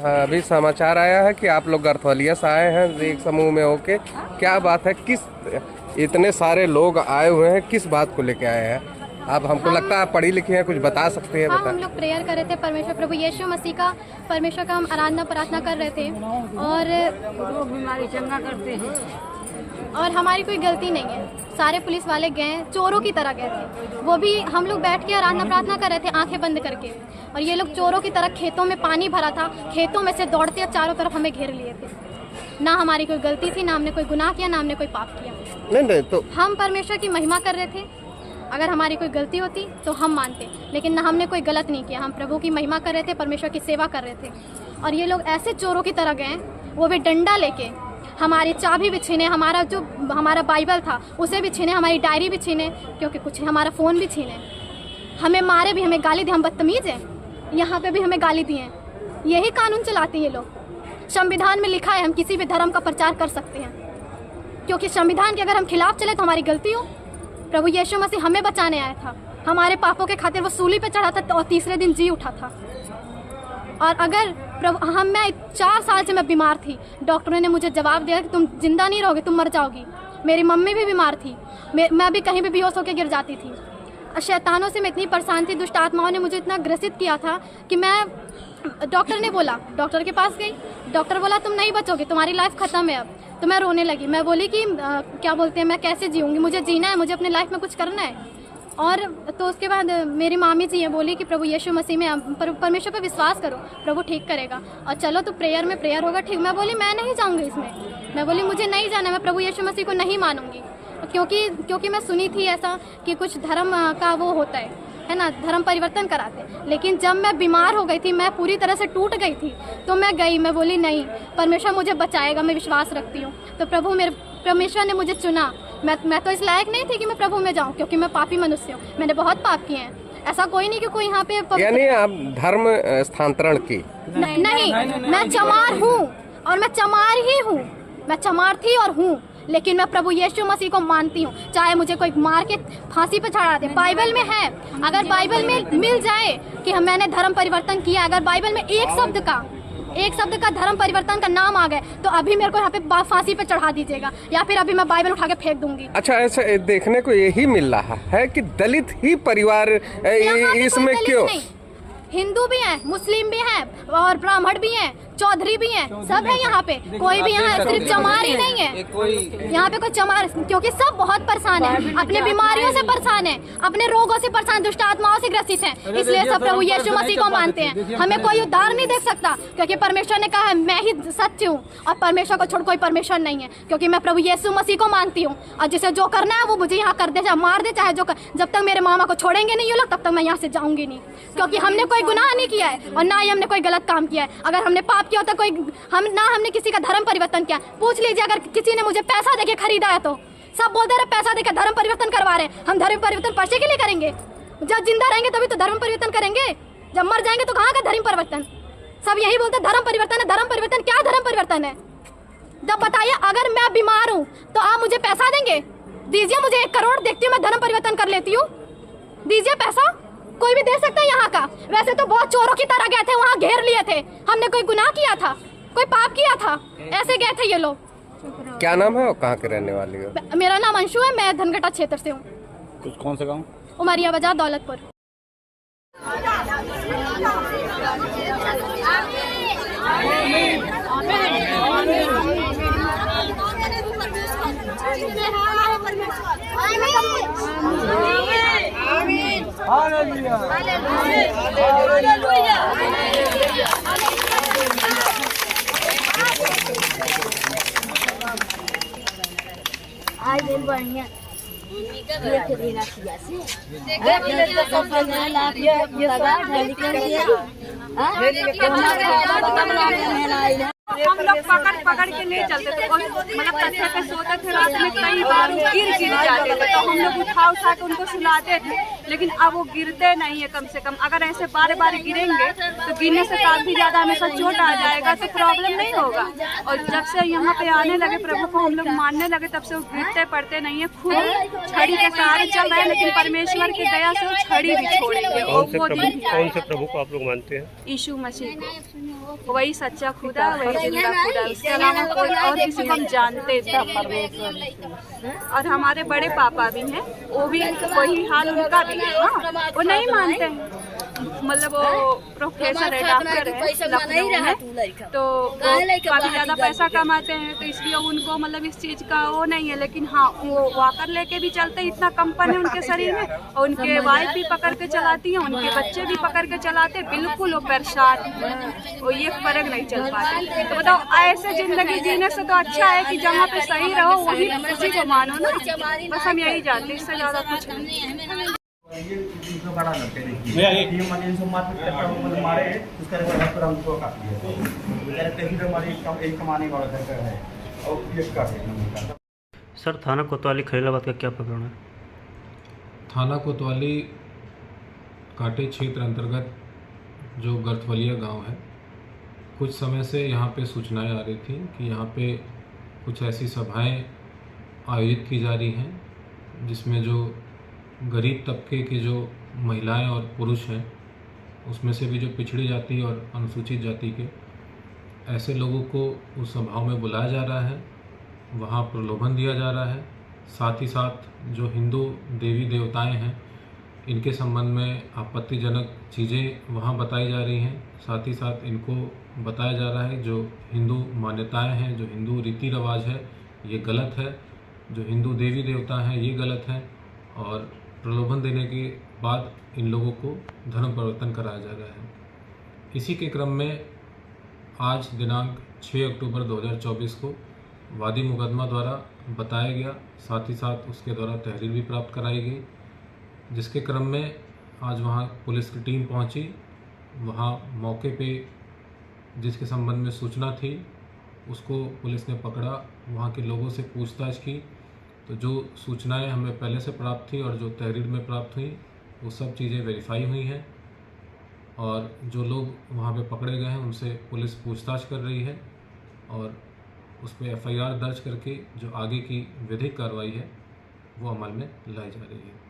अभी समाचार आया है कि आप लोग गरथौलिया से आए हैं एक समूह में होके, क्या बात है? किस इतने सारे लोग आए हुए हैं, किस बात को लेके आए हैं आप? हमको लगता है आप पढ़ी लिखी हैं, कुछ बता सकते हैं? हम लोग प्रेयर कर रहे थे, परमेश्वर प्रभु यीशु मसीह का, परमेश्वर का हम आराधना प्रार्थना कर रहे थे और बीमारी चंगा करते हैं और हमारी कोई गलती नहीं है। सारे पुलिस वाले गए, चोरों की तरह गए थे। वो भी हम लोग बैठ के आराधना प्रार्थना कर रहे थे आंखें बंद करके, और ये लोग चोरों की तरह, खेतों में पानी भरा था, खेतों में से दौड़ते चारों तरफ हमें घेर लिए थे। ना हमारी कोई गलती थी, ना हमने कोई गुनाह किया, ना हमने कोई पाप किया। नहीं तो हम परमेश्वर की महिमा कर रहे थे। अगर हमारी कोई गलती होती तो हम मानते, लेकिन ना हमने कोई गलत नहीं किया। हम प्रभु की महिमा कर रहे थे, परमेश्वर की सेवा कर रहे थे। और ये लोग ऐसे चोरों की तरह गए, वो भी डंडा लेके, हमारी चाबी भी छीने, हमारा बाइबल था उसे भी छीने, हमारी डायरी भी छीने, क्योंकि कुछ हमारा फ़ोन भी छीने, हमें मारे भी, हमें गाली दी। हम बदतमीज़ हैं, यहाँ पे भी हमें गाली दिए। यही कानून चलाते हैं ये लोग। संविधान में लिखा है हम किसी भी धर्म का प्रचार कर सकते हैं, क्योंकि संविधान के अगर हम खिलाफ चले तो हमारी गलती हो। प्रभु यीशु मसीह हमें बचाने आया था, हमारे पापों के खातिर वो सूली पे चढ़ा था और तीसरे दिन जी उठा था। और अगर मैं 4 साल से मैं बीमार थी, डॉक्टरों ने मुझे जवाब दिया कि तुम जिंदा नहीं रहोगे, तुम मर जाओगी। मेरी मम्मी भी बीमार थी, मैं भी कहीं भी बेहोश होकर गिर जाती थी। शैतानों से मैं इतनी परेशान थी, दुष्ट आत्माओं ने मुझे इतना ग्रसित किया था कि डॉक्टर ने बोला, डॉक्टर के पास गई, डॉक्टर बोला तुम नहीं बचोगे, तुम्हारी लाइफ खत्म है अब। तो मैं रोने लगी। मैं बोली कि क्या बोलते हैं, मैं कैसे जीऊँगी, मुझे जीना है, मुझे अपने लाइफ में कुछ करना है। और तो उसके बाद मेरी मामी जी हैं, बोली कि प्रभु यीशु मसीह में, परमेश्वर पर विश्वास करो, प्रभु ठीक करेगा, और चलो तो प्रेयर में प्रेयर होगा ठीक। मैं बोली मैं नहीं जाऊँगी इसमें, मैं बोली मुझे नहीं जाना, मैं प्रभु यीशु मसीह को नहीं मानूंगी, क्योंकि मैं सुनी थी ऐसा कि कुछ धर्म का वो होता है ना, धर्म परिवर्तन कराते। लेकिन जब मैं बीमार हो गई थी, मैं पूरी तरह से टूट गई थी, तो मैं गई, मैं बोली नहीं, परमेश्वर मुझे बचाएगा, मैं विश्वास रखती हूँ। तो परमेश्वर ने मुझे चुना। मैं तो इस लायक नहीं थी कि मैं प्रभु में जाऊँ, क्योंकि मैं पापी मनुष्य हूँ, मैंने बहुत पाप किए हैं। ऐसा कोई नहीं कि कोई यहाँ पे यानी आप धर्म स्थानांतरण की? नहीं, मैं चमार हूँ और मैं चमार ही हूँ, मैं चमार थी और हूँ, लेकिन मैं प्रभु यीशु मसीह को मानती हूँ। चाहे मुझे कोई मार के फांसी पे चढ़ा दे, बाइबल में है, अगर बाइबल में मिल जाए कि मैंने धर्म परिवर्तन किया, अगर बाइबल में एक शब्द का धर्म परिवर्तन का नाम आ गए, तो अभी मेरे को यहाँ पे फांसी पे चढ़ा दीजिएगा, या फिर अभी मैं बाइबल उठा के फेंक दूंगी। अच्छा, ऐसा देखने को यही मिल रहा है कि दलित ही परिवार इसमें क्यों? हिंदू भी हैं, मुस्लिम भी हैं, और ब्राह्मण भी हैं, चौधरी भी हैं, सब है यहाँ पे। कोई भी यहाँ सिर्फ चमार ही नहीं है, यहाँ पे कोई चमार, क्योंकि सब बहुत परेशान है, अपने बीमारियों से परेशान है, अपने रोगों से परेशान, दुष्ट आत्माओं से ग्रसित हैं, इसलिए सब प्रभु यीशु मसीह को मानते हैं। हमें कोई उद्धार नहीं दे सकता, क्योंकि परमेश्वर ने कहा है मैं ही सत्य हूँ, और परमेश्वर को छोड़ कोई परमेश्वर नहीं है, क्योंकि मैं प्रभु यीशु मसीह को मानती हूँ। और जिसे जो करना है वो मुझे यहाँ कर दे, चाहे मार दे, चाहे जब तक मेरे मामा को छोड़ेंगे नहीं ये लोग, तब तक मैं यहाँ से जाऊंगी नहीं, क्योंकि हमने कोई गुनाह नहीं किया है और ना ही हमने कोई गलत काम किया है। अगर हमने पाप किया होता, हमने किसी का धर्म परिवर्तन किया, पूछ लीजिए, अगर किसी ने मुझे पैसा देके खरीदा है तो सब बोलते रहे पैसा देके धर्म परिवर्तन करवा रहे हैं। हम धर्म परिवर्तन पैसे के लिए करेंगे? जब जिंदा रहेंगे तभी तो धर्म परिवर्तन करेंगे, जब मर जाएंगे तो कहाँ का धर्म परिवर्तन? सब यही बोलते धर्म परिवर्तन है, धर्म परिवर्तन। क्या धर्म परिवर्तन है? जब बताइए, अगर मैं बीमार हूँ तो आप मुझे पैसा देंगे? दीजिए, मुझे 1 करोड़, देखती हूँ मैं धर्म परिवर्तन कर लेती हूँ, दीजिए पैसा। कोई भी दे सकता है यहाँ का। वैसे तो बहुत चोरों की तरह गए थे, वहाँ घेर लिए थे, हमने कोई गुनाह किया था, कोई पाप किया था, ऐसे गए थे ये लोग। क्या नाम है और कहाँ के रहने वाली हो? मेरा नाम अंशु है, मैं धनघटा क्षेत्र से हूँ। कौन सा गाँव? उमरिया बाजार, दौलतपुर। आज दिन बढ़िया हम लोग पकड़ के ले चलते थे और मतलब तकिया पे सोते थे, रात में कई बार गिर जाते थे तो हम लोग उठा के उनको सुलाते थे, लेकिन अब वो गिरते नहीं है। कम से कम अगर ऐसे बार बार गिरेंगे तो गिरने से काफी ज्यादा हमेशा चोट आ जाएगा तो प्रॉब्लम नहीं होगा। और जब से यहाँ पे आने लगे, प्रभु को हम लोग मानने लगे, तब से वो गिरते पड़ते नहीं है, खुद छड़ी के सहारे चल रहे हैं। लेकिन परमेश्वर की दया से वो छड़ी भी छोड़ेंगे। और वो दिन कौन से प्रभु को आप लोग मानते हैं? यीशु मसीह को, वही सच्चा खुदा, वही जिंदा खुदा, उसके अलावा कोई और किसी को हम जानते थे। और हमारे बड़े पापा भी हैं, वो भी वही हाल उनका भी है। हाँ, वो नहीं मानते हैं, मतलब वो प्रोफेसर है, डॉक्टर है लखनऊ में, तो वो काफी ज्यादा पैसा कमाते हैं, तो इसलिए उनको मतलब इस चीज का वो नहीं है। लेकिन हाँ, वो वॉकर लेके भी चलते, इतना कंपन है उनके शरीर में, और उनके वाइफ भी पकड़ के चलाती हैं, उनके बच्चे भी पकड़ के चलाते, बिल्कुल वो परेशान है, वो ये फर्क नहीं चल पाता। तो बताओ, ऐसे जिंदगी जीने से तो अच्छा है कि जहाँ पे सही रहो वही उसी को मानो ना। बस हम यही जानते, इससे ज्यादा कुछ नहीं। ये बड़ा लगते हैं ये मनीष मारपीट करता हूं, मतलब मारे उसका रिजल्ट पर हमको काफी है बेचारे कहीं तो हमारी एक कमाने वाला घर है और एक का है। सर, थाना कोतवाली खलीलाबाद का क्या प्रकरण है? थाना कोतवाली कांटे क्षेत्र अंतर्गत जो गर्थवलिया गांव है, कुछ समय से यहाँ पे सूचनाएं आ रही थी कि यहाँ पे कुछ ऐसी सभाएं आयोजित की जा रही हैं जिसमें जो गरीब तबके के जो महिलाएं और पुरुष हैं, उसमें से भी जो पिछड़ी जाति और अनुसूचित जाति के ऐसे लोगों को उस सभाओं में बुलाया जा रहा है, वहाँ प्रलोभन दिया जा रहा है। साथ ही साथ जो हिंदू देवी देवताएं हैं, इनके संबंध में आपत्तिजनक चीज़ें वहाँ बताई जा रही हैं। साथ ही साथ इनको बताया जा रहा है जो हिंदू मान्यताएं हैं, जो हिंदू रीति रिवाज है, ये गलत है, जो हिंदू देवी देवता हैं ये गलत है, और प्रलोभन देने के बाद इन लोगों को धर्म परिवर्तन कराया जा रहा है। इसी के क्रम में आज दिनांक 6 अक्टूबर 2024 को वादी मुकदमा द्वारा बताया गया, साथ ही साथ उसके द्वारा तहरीर भी प्राप्त कराई गई, जिसके क्रम में आज वहां पुलिस की टीम पहुंची। वहां मौके पे जिसके संबंध में सूचना थी उसको पुलिस ने पकड़ा, वहां के लोगों से पूछताछ की, तो जो सूचनाएं हमें पहले से प्राप्त थी और जो तहरीर में प्राप्त हुई वो सब चीज़ें वेरीफाई हुई हैं, और जो लोग वहाँ पे पकड़े गए हैं उनसे पुलिस पूछताछ कर रही है और उस पर FIR दर्ज करके जो आगे की विधिक कार्रवाई है वो अमल में लाई जा रही है।